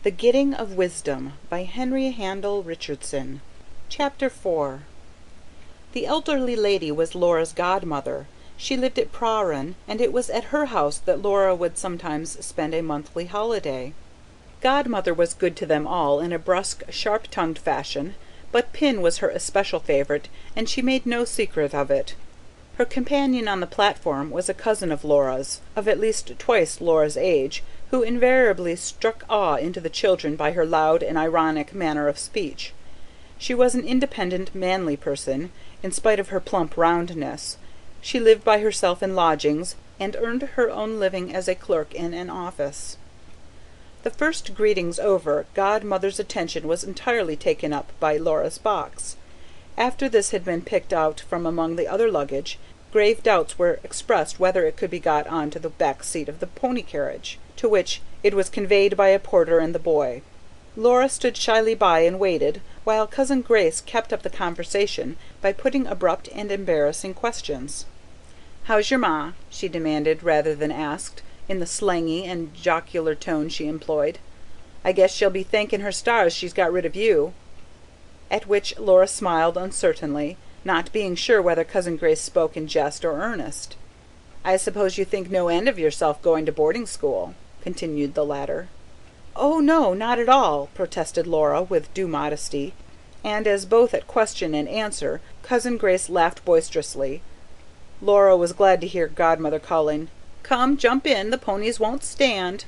The Getting of Wisdom by Henry Handel Richardson. Chapter 4. The elderly lady was Laura's godmother. She lived at Prahran, and it was at her house that Laura would sometimes spend a monthly holiday. Godmother was good to them all in a brusque, sharp-tongued fashion, but Pin was her especial favourite, and she made no secret of it. Her companion on the platform was a cousin of Laura's, of at least twice Laura's age, who invariably struck awe into the children by her loud and ironic manner of speech. She was an independent, manly person, in spite of her plump roundness. She lived by herself in lodgings, and earned her own living as a clerk in an office. The first greetings over, Godmother's attention was entirely taken up by Laura's box. After this had been picked out from among the other luggage, grave doubts were expressed whether it could be got on to the back seat of the pony carriage, to which it was conveyed by a porter and the boy. Laura stood shyly by and waited, while Cousin Grace kept up the conversation by putting abrupt and embarrassing questions. "How's your ma?" she demanded rather than asked, in the slangy and jocular tone she employed. "I guess she'll be thanking her stars she's got rid of you." At which Laura smiled uncertainly, not being sure whether Cousin Grace spoke in jest or earnest. "I suppose you think no end of yourself going to boarding school," continued the latter. "Oh, no, not at all," protested Laura with due modesty, and as both at question and answer, Cousin Grace laughed boisterously. Laura was glad to hear Godmother calling, "Come, jump in, the ponies won't stand."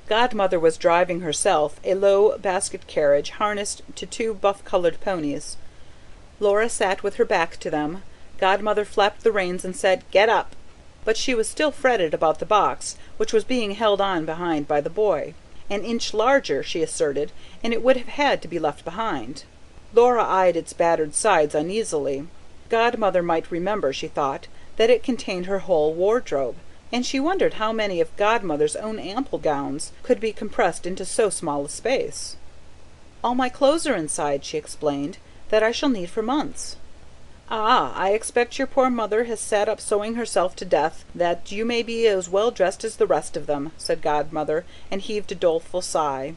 Godmother was driving herself, a low basket carriage harnessed to two buff-coloured ponies. Laura sat with her back to them. Godmother flapped the reins and said, "Get up!" But she was still fretted about the box, which was being held on behind by the boy. An inch larger, she asserted, and it would have had to be left behind. Laura eyed its battered sides uneasily. Godmother might remember, she thought, that it contained her whole wardrobe, and she wondered how many of Godmother's own ample gowns could be compressed into so small a space. "All my clothes are inside," she explained, "that I shall need for months." "Ah, I expect your poor mother has sat up sewing herself to death, that you may be as well dressed as the rest of them," said Godmother, and heaved a doleful sigh.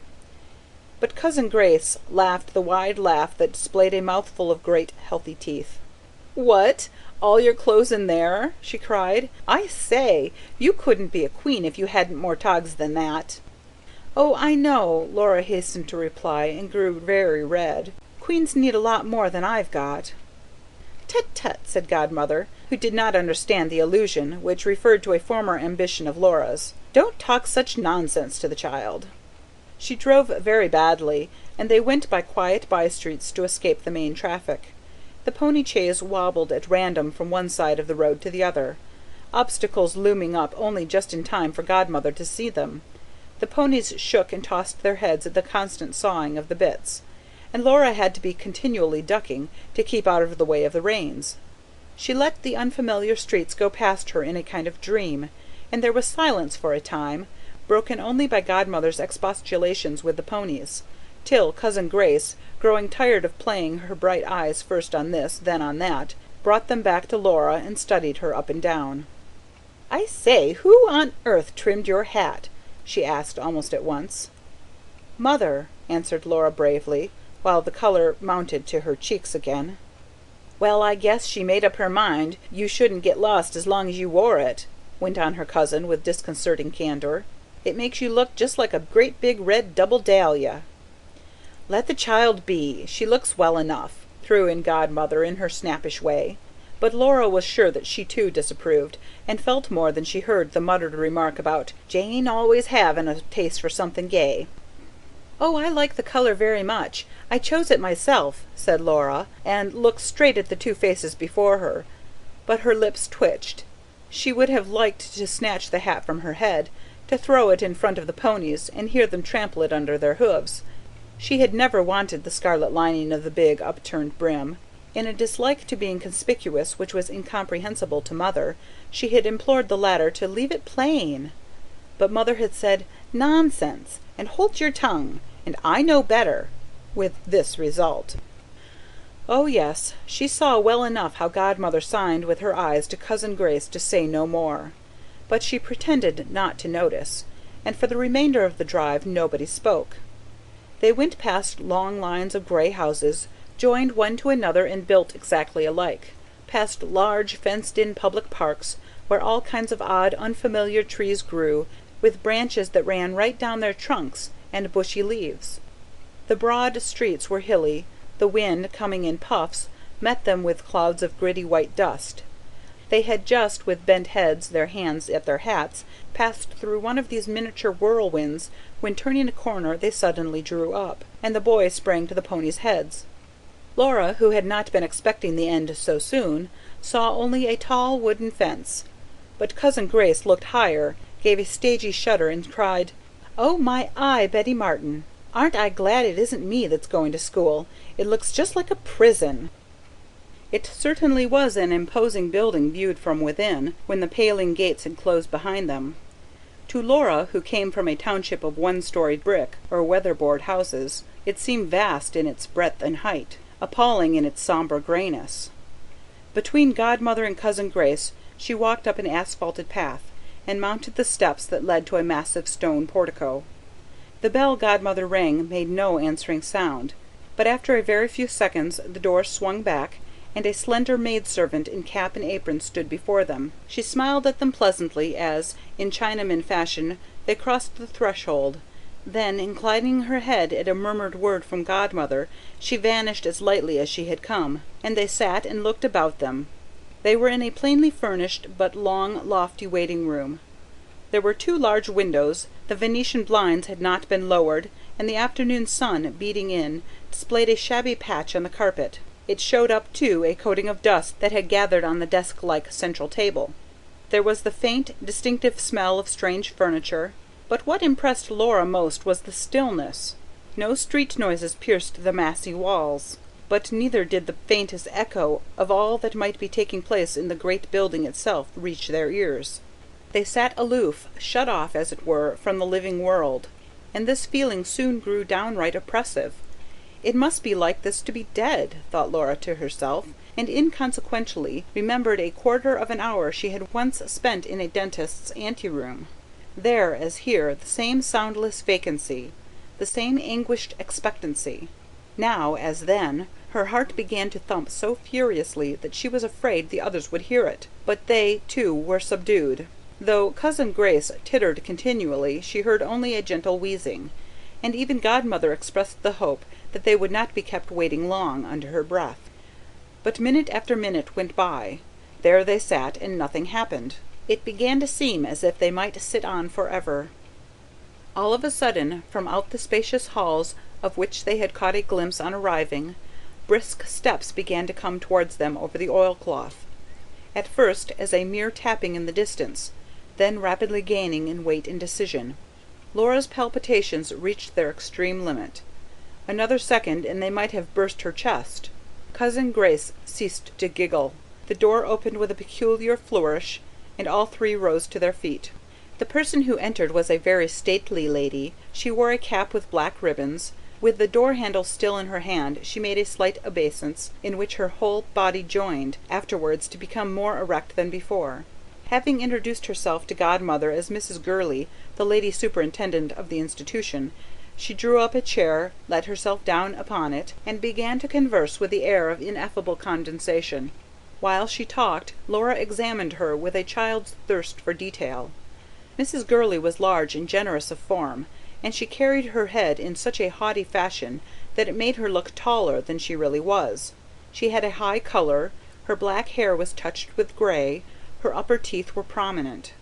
But Cousin Grace laughed the wide laugh that displayed a mouthful of great, healthy teeth. "What? All your clothes in there?" she cried. "I say, you couldn't be a queen if you hadn't more togs than that." "Oh, I know," Laura hastened to reply, and grew very red. "Queens need a lot more than I've got." "Tut, tut," said Godmother, who did not understand the allusion, which referred to a former ambition of Laura's. "Don't talk such nonsense to the child." She drove very badly, and they went by quiet by-streets to escape the main traffic. The pony chaise wobbled at random from one side of the road to the other, obstacles looming up only just in time for Godmother to see them. The ponies shook and tossed their heads at the constant sawing of the bits, and Laura had to be continually ducking to keep out of the way of the reins. She let the unfamiliar streets go past her in a kind of dream, and there was silence for a time, broken only by Godmother's expostulations with the ponies, till Cousin Grace, growing tired of playing her bright eyes first on this, then on that, brought them back to Laura and studied her up and down. "I say, who on earth trimmed your hat?" she asked almost at once. "Mother," answered Laura bravely, while the colour mounted to her cheeks again. "Well, I guess she made up her mind you shouldn't get lost as long as you wore it," went on her cousin with disconcerting candour. "It makes you look just like a great big red double dahlia." "Let the child be. She looks well enough," threw in Godmother in her snappish way. But Laura was sure that she too disapproved, and felt more than she heard the muttered remark about Jane always having a taste for something gay. "Oh, I like the colour very much. I chose it myself," said Laura, and looked straight at the two faces before her. But her lips twitched. She would have liked to snatch the hat from her head, to throw it in front of the ponies, and hear them trample it under their hoofs. She had never wanted the scarlet lining of the big, upturned brim. In a dislike to being conspicuous which was incomprehensible to Mother, she had implored the latter to leave it plain. But Mother had said, "Nonsense, and hold your tongue, and I know better," with this result. Oh yes, she saw well enough how Godmother signed with her eyes to Cousin Grace to say no more. But she pretended not to notice, and for the remainder of the drive nobody spoke. They went past long lines of gray houses, joined one to another and built exactly alike, past large fenced-in public parks, where all kinds of odd, unfamiliar trees grew, with branches that ran right down their trunks, and bushy leaves. The broad streets were hilly. The wind, coming in puffs, met them with clouds of gritty white dust. They had just, with bent heads, their hands at their hats, passed through one of these miniature whirlwinds, when, turning a corner, they suddenly drew up, and the boys sprang to the ponies' heads. Laura, who had not been expecting the end so soon, saw only a tall wooden fence. But Cousin Grace looked higher, gave a stagey shudder, and cried, "Oh, my eye, Betty Martin! Aren't I glad it isn't me that's going to school! It looks just like a prison!" It certainly was an imposing building viewed from within, when the paling gates had closed behind them. To Laura, who came from a township of one-storied brick or weatherboard houses, it seemed vast in its breadth and height, appalling in its sombre grayness. Between Godmother and Cousin Grace she walked up an asphalted path, and mounted the steps that led to a massive stone portico. The bell Godmother rang made no answering sound, but after a very few seconds the door swung back, and a slender maidservant in cap and apron stood before them. She smiled at them pleasantly as, in Chinaman fashion, they crossed the threshold. Then, inclining her head at a murmured word from Godmother, she vanished as lightly as she had come, and they sat and looked about them. They were in a plainly furnished but long, lofty waiting room. There were 2 large windows, the Venetian blinds had not been lowered, and the afternoon sun, beating in, displayed a shabby patch on the carpet. It showed up, too, a coating of dust that had gathered on the desk-like central table. There was the faint, distinctive smell of strange furniture, but what impressed Laura most was the stillness. No street noises pierced the massy walls, but neither did the faintest echo of all that might be taking place in the great building itself reach their ears. They sat aloof, shut off, as it were, from the living world, and this feeling soon grew downright oppressive. It must be like this to be dead, thought Laura to herself, and inconsequently remembered a quarter of an hour she had once spent in a dentist's anteroom. There, as here, the same soundless vacancy, the same anguished expectancy. Now, as then, her heart began to thump so furiously that she was afraid the others would hear it, but they, too, were subdued. Though Cousin Grace tittered continually, she heard only a gentle wheezing, and even Godmother expressed the hope that they would not be kept waiting long, under her breath. But minute after minute went by. There they sat, and nothing happened. It began to seem as if they might sit on forever. All of a sudden, from out the spacious halls of which they had caught a glimpse on arriving, brisk steps began to come towards them over the oilcloth, at first as a mere tapping in the distance, then rapidly gaining in weight and decision. Laura's palpitations reached their extreme limit. Another second, and they might have burst her chest. Cousin Grace ceased to giggle. The door opened with a peculiar flourish, and all 3 rose to their feet. The person who entered was a very stately lady. She wore a cap with black ribbons. With the door-handle still in her hand, she made a slight obeisance, in which her whole body joined, afterwards to become more erect than before. Having introduced herself to Godmother as Mrs. Gurley, the lady superintendent of the institution, she drew up a chair, let herself down upon it, and began to converse with the air of ineffable condescension. While she talked, Laura examined her with a child's thirst for detail. Mrs. Gurley was large and generous of form, and she carried her head in such a haughty fashion that it made her look taller than she really was. She had a high colour, her black hair was touched with grey, her upper teeth were prominent.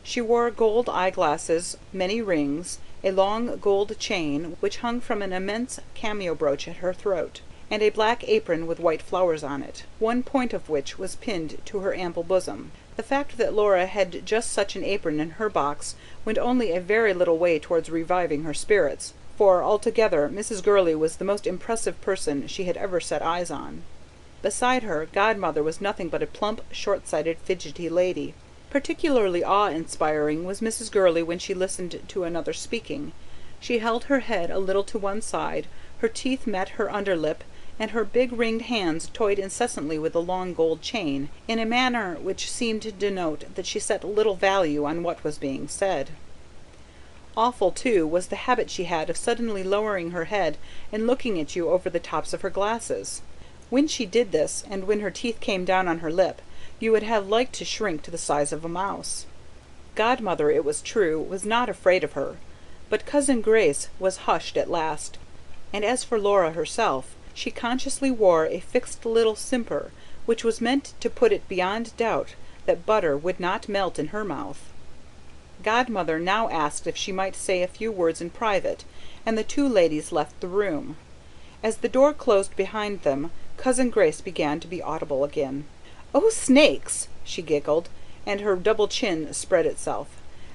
She wore gold eyeglasses, many rings, a long gold chain which hung from an immense cameo brooch at her throat, and a black apron with white flowers on it, one point of which was pinned to her ample bosom. The fact that Laura had just such an apron in her box went only a very little way towards reviving her spirits, for altogether Mrs. Gurley was the most impressive person she had ever set eyes on. Beside her, Godmother was nothing but a plump, short-sighted, fidgety lady. Particularly awe-inspiring was Mrs. Gurley when she listened to another speaking. She held her head a little to one side, her teeth met her underlip, and her big ringed hands toyed incessantly with the long gold chain, in a manner which seemed to denote that she set little value on what was being said. Awful, too, was the habit she had of suddenly lowering her head and looking at you over the tops of her glasses. When she did this, and when her teeth came down on her lip, you would have liked to shrink to the size of a mouse. Godmother, it was true, was not afraid of her, but Cousin Grace was hushed at last, and as for Laura herself, she consciously wore a fixed little simper, which was meant to put it beyond doubt that butter would not melt in her mouth. Godmother now asked if she might say a few words in private, and the two ladies left the room. As the door closed behind them, Cousin Grace began to be audible again. "Oh, snakes!" she giggled, and her double chin spread itself.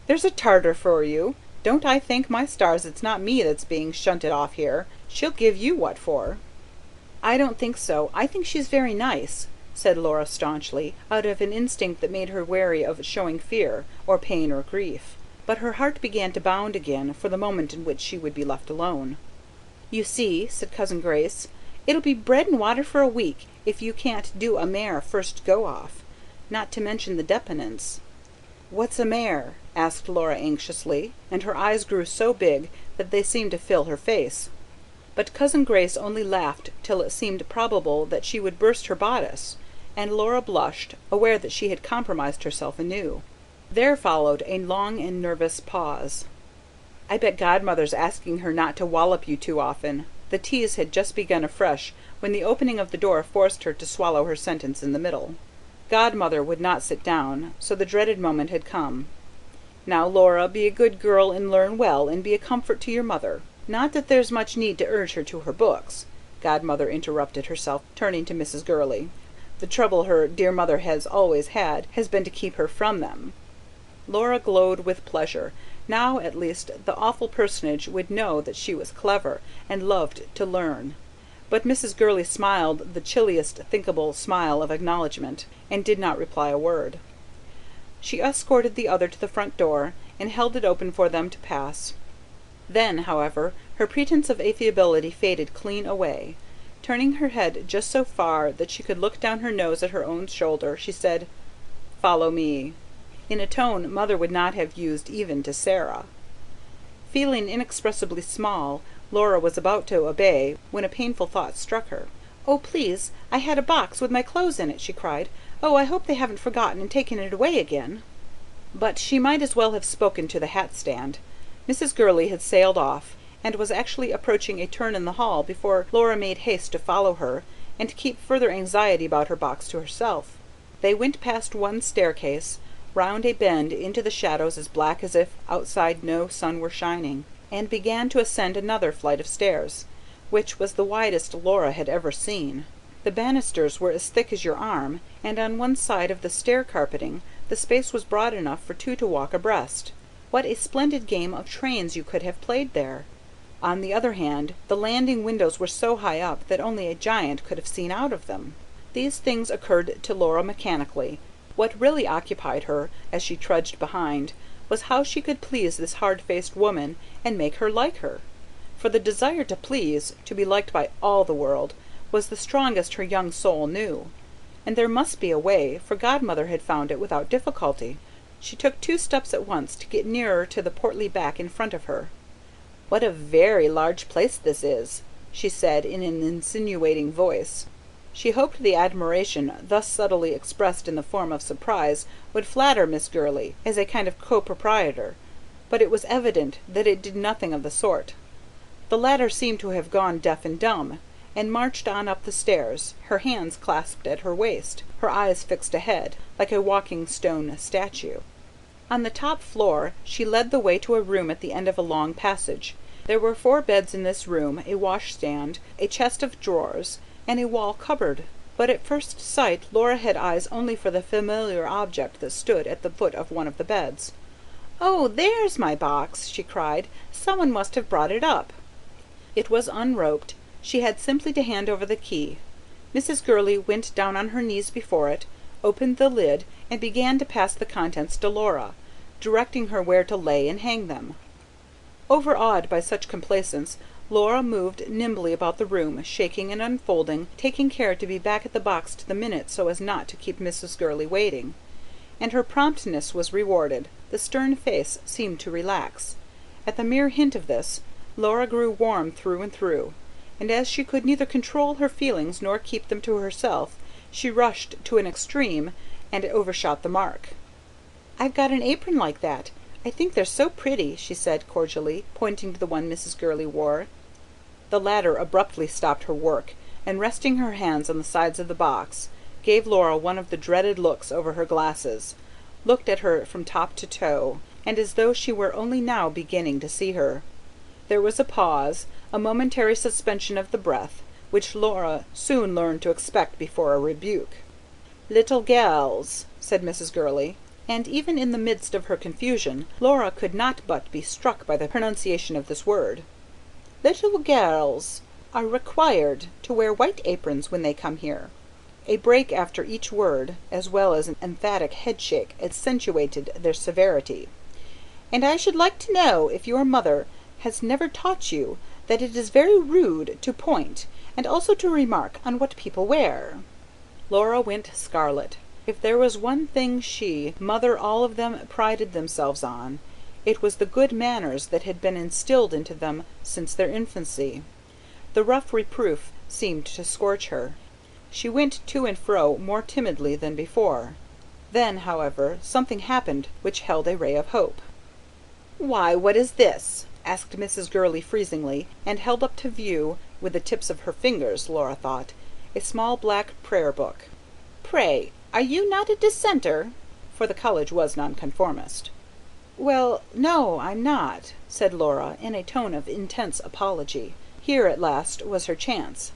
"There's a Tartar for you! Don't I thank my stars it's not me that's being shunted off here. She'll give you what for." "I don't think so. I think she's very nice," said Laura staunchly, out of an instinct that made her wary of showing fear, or pain, or grief. But her heart began to bound again for the moment in which she would be left alone. "You see," said Cousin Grace, "it'll be bread and water for a week if you can't do a mare first go-off, not to mention the dependence." "What's a mare?" asked Laura anxiously, and her eyes grew so big that they seemed to fill her face. But Cousin Grace only laughed till it seemed probable that she would burst her bodice, and Laura blushed, aware that she had compromised herself anew. There followed a long and nervous pause. "I bet Godmother's asking her not to wallop you too often." The tease had just begun afresh when the opening of the door forced her to swallow her sentence in the middle. Godmother would not sit down, so the dreaded moment had come. "Now, Laura, be a good girl and learn well, and be a comfort to your mother. Not that there's much need to urge her to her books," Godmother interrupted herself, turning to Mrs. Gurley. "The trouble her dear mother has always had has been to keep her from them." Laura glowed with pleasure. Now at least the awful personage would know that she was clever, and loved to learn. But Mrs. Gurley smiled the chilliest thinkable smile of acknowledgment, and did not reply a word. She escorted the other to the front door, and held it open for them to pass. Then, however, her pretence of affability faded clean away. Turning her head just so far that she could look down her nose at her own shoulder, she said, "Follow me," in a tone Mother would not have used even to Sarah. Feeling inexpressibly small, Laura was about to obey, when a painful thought struck her. "Oh, please, I had a box with my clothes in it," she cried. "Oh, I hope they haven't forgotten and taken it away again." But she might as well have spoken to the hat stand. Mrs. Gurley had sailed off, and was actually approaching a turn in the hall before Laura made haste to follow her, and to keep further anxiety about her box to herself. They went past one staircase, round a bend into the shadows as black as if outside no sun were shining, and began to ascend another flight of stairs, which was the widest Laura had ever seen. The banisters were as thick as your arm, and on one side of the stair carpeting the space was broad enough for two to walk abreast. What a splendid game of trains you could have played there! On the other hand, the landing windows were so high up that only a giant could have seen out of them. These things occurred to Laura mechanically. What really occupied her, as she trudged behind, was how she could please this hard-faced woman and make her like her. For the desire to please, to be liked by all the world, was the strongest her young soul knew. And there must be a way, for Godmother had found it without difficulty. She took 2 steps at once to get nearer to the portly back in front of her. "What a very large place this is," she said in an insinuating voice. She hoped the admiration thus subtly expressed in the form of surprise would flatter Miss Gurley, as a kind of co-proprietor, but it was evident that it did nothing of the sort. The latter seemed to have gone deaf and dumb, and marched on up the stairs, her hands clasped at her waist, her eyes fixed ahead, like a walking stone statue. On the top floor she led the way to a room at the end of a long passage. There were 4 beds in this room, a washstand, a chest of drawers, and a wall cupboard. But at first sight Laura had eyes only for the familiar object that stood at the foot of one of the beds. "Oh, there's my box!" she cried. "Someone must have brought it up." It was unroped. She had simply to hand over the key. Mrs. Gurley went down on her knees before it, opened the lid, and began to pass the contents to Laura, directing her where to lay and hang them. Overawed by such complaisance, Laura moved nimbly about the room, shaking and unfolding, taking care to be back at the box to the minute so as not to keep Mrs. Gurley waiting. And her promptness was rewarded. The stern face seemed to relax. At the mere hint of this, Laura grew warm through and through, and as she could neither control her feelings nor keep them to herself, she rushed to an extreme and overshot the mark. "I've got an apron like that. I think they're so pretty," she said cordially, pointing to the one Mrs. Gurley wore. The latter abruptly stopped her work, and resting her hands on the sides of the box, gave Laura one of the dreaded looks over her glasses, looked at her from top to toe, and as though she were only now beginning to see her. There was a pause, a momentary suspension of the breath, which Laura soon learned to expect before a rebuke. "Little gells," said Mrs. Gurley, and even in the midst of her confusion, Laura could not but be struck by the pronunciation of this word. "Little gells are required to wear white aprons when they come here." A break after each word, as well as an emphatic headshake, accentuated their severity. "And I should like to know if your mother has never taught you that it is very rude to point, and also to remark on what people wear." Laura went scarlet. If there was one thing she, mother, all of them prided themselves on, it was the good manners that had been instilled into them since their infancy. The rough reproof seemed to scorch her. She went to and fro more timidly than before. Then, however, something happened which held a ray of hope. "Why, what is this?" asked Mrs. Gurley freezingly, and held up to view, with the tips of her fingers, Laura thought, a small black prayer book. "Pray, are you not a dissenter?" For the college was nonconformist. "Well, no, I'm not," said Laura, in a tone of intense apology. Here, at last, was her chance.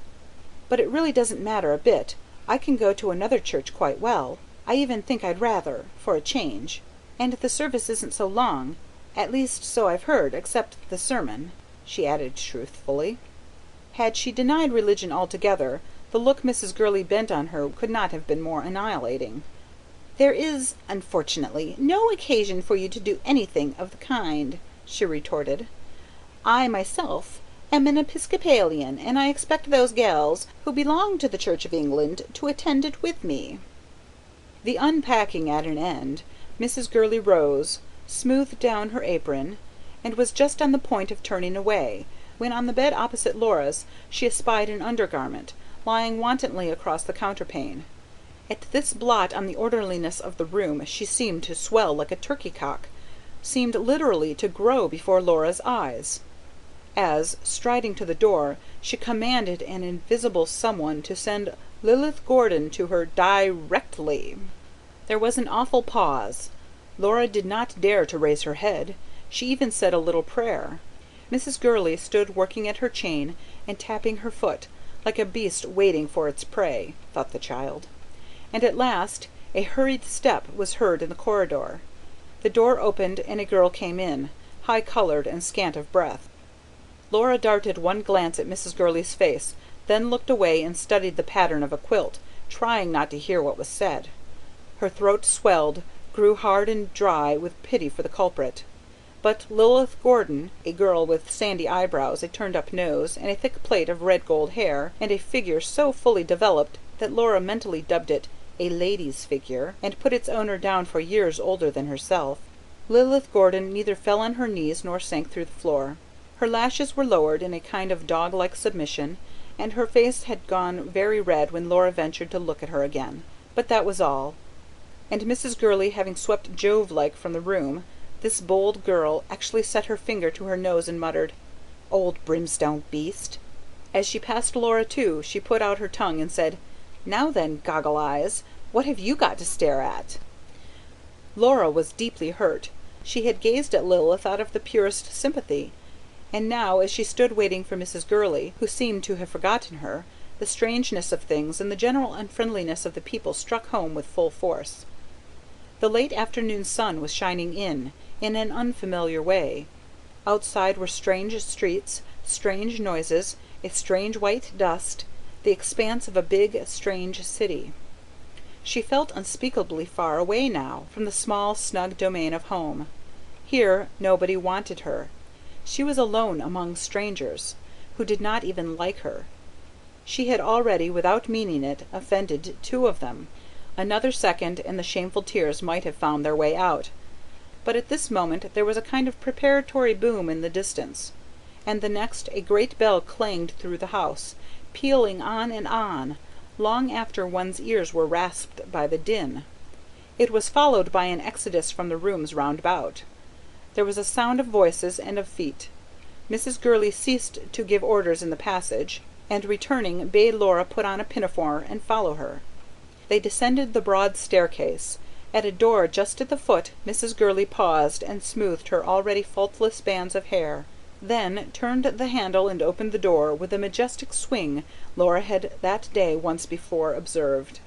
"But it really doesn't matter a bit. I can go to another church quite well. I even think I'd rather, for a change. And the service isn't so long, at least so I've heard, except the sermon," she added truthfully. Had she denied religion altogether, the look Mrs. Gurley bent on her could not have been more annihilating. "There is, unfortunately, no occasion for you to do anything of the kind," she retorted. "I myself am an Episcopalian, and I expect those gals who belong to the Church of England to attend it with me." The unpacking at an end, Mrs. Gurley rose, smoothed down her apron, and was just on the point of turning away, when on the bed opposite Laura's she espied an undergarment, lying wantonly across the counterpane. At this blot on the orderliness of the room she seemed to swell like a turkey-cock, seemed literally to grow before Laura's eyes, as, striding to the door, she commanded an invisible someone to send Lilith Gordon to her directly. There was an awful pause. Laura did not dare to raise her head. She even said a little prayer. Mrs. Gurley stood working at her chain and tapping her foot, like a beast waiting for its prey, thought the child. And at last a hurried step was heard in the corridor. The door opened and a girl came in, high-coloured and scant of breath. Laura darted one glance at Mrs. Gurley's face, then looked away and studied the pattern of a quilt, trying not to hear what was said. Her throat swelled, grew hard and dry with pity for the culprit. But Lilith Gordon, a girl with sandy eyebrows, a turned-up nose, and a thick plait of red gold hair, and a figure so fully developed that Laura mentally dubbed it a lady's figure, and put its owner down for years older than herself. Lilith Gordon neither fell on her knees nor sank through the floor. Her lashes were lowered in a kind of dog-like submission, and her face had gone very red when Laura ventured to look at her again. But that was all. And Mrs. Gurley having swept Jove-like from the room, this bold girl actually set her finger to her nose and muttered, "Old brimstone beast!" As she passed Laura too, she put out her tongue and said, "Now then, goggle-eyes, what have you got to stare at?" Laura was deeply hurt. She had gazed at Lilith out of the purest sympathy, and now, as she stood waiting for Mrs. Gurley, who seemed to have forgotten her, the strangeness of things and the general unfriendliness of the people struck home with full force. The late afternoon sun was shining in an unfamiliar way. Outside were strange streets, strange noises, a strange white dust, the expanse of a big, strange city. She felt unspeakably far away now from the small, snug domain of home. Here nobody wanted her. She was alone among strangers, who did not even like her. She had already, without meaning it, offended two of them. Another second and the shameful tears might have found their way out. but at this moment there was a kind of preparatory boom in the distance, and the next a great bell clanged through the house, pealing on, long after one's ears were rasped by the din. It was followed by an exodus from the rooms round about. There was a sound of voices and of feet. Mrs. Gurley ceased to give orders in the passage, and returning bade Laura put on a pinafore and follow her. They descended the broad staircase. At a door just at the foot Mrs. Gurley paused and smoothed her already faultless bands of hair, then turned the handle and opened the door with a majestic swing Laura had that day once before observed.